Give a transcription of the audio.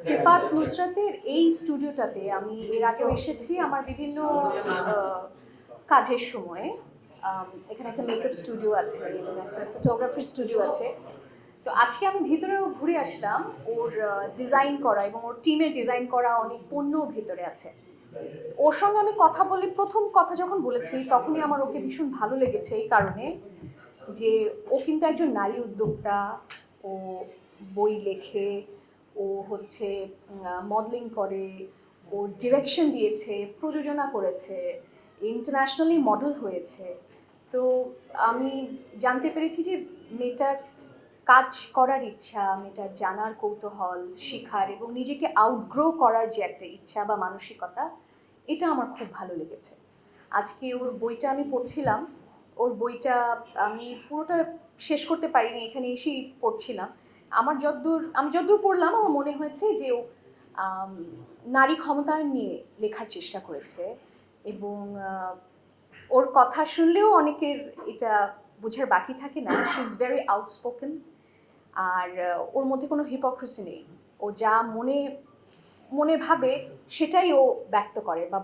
সিফাত নুসরাতের এই স্টুডিওটাতে আমি এর আগেও এসেছি আমার বিভিন্ন কাজের সময়ে। এখানে একটা মেকআপ স্টুডিও আছে এবং একটা ফটোগ্রাফি স্টুডিও আছে। তো আজকে আমি ভিতরেও ঘুরে আসলাম। ওর ডিজাইন করা এবং ওর টিমের ডিজাইন করা অনেক পণ্য ভিতরে আছে। ওর সঙ্গে আমি কথা বলে প্রথম কথা যখন বলেছি তখনই আমার ওকে ভীষণ ভালো লেগেছে এই কারণে যে ও কিন্তু একজন নারী উদ্যোক্তা। ও বই লেখে, ও হচ্ছে মডেলিং করে, ও ডিরেকশন দিয়েছে, প্রযোজনা করেছে, ইন্টারন্যাশনালি মডেল হয়েছে। তো আমি জানতে পেরেছি যে মেয়েটার কাজ করার ইচ্ছা, মেয়েটার জানার কৌতূহল, শেখার এবং নিজেকে আউটগ্রো করার যে একটা ইচ্ছা বা মানসিকতা, এটা আমার খুব ভালো লেগেছে। আজকে ওর বইটা আমি পড়ছিলাম। ওর বইটা আমি পুরোটা শেষ করতে পারিনি, এখানে এসেই পড়ছিলাম। আমি যতদূর পড়লাম আমার মনে হয়েছে যে ও নারী ক্ষমতায়ন নিয়ে লেখার চেষ্টা করেছে এবং ওর কথা শুনলেও অনেকের এটা বোঝার বাকি থাকে না। She is very outspoken. আর ওর মধ্যে কোনো হিপোক্রেসি নেই। ও যা মনে মনে ভাবে সেটাই ও ব্যক্ত করে বা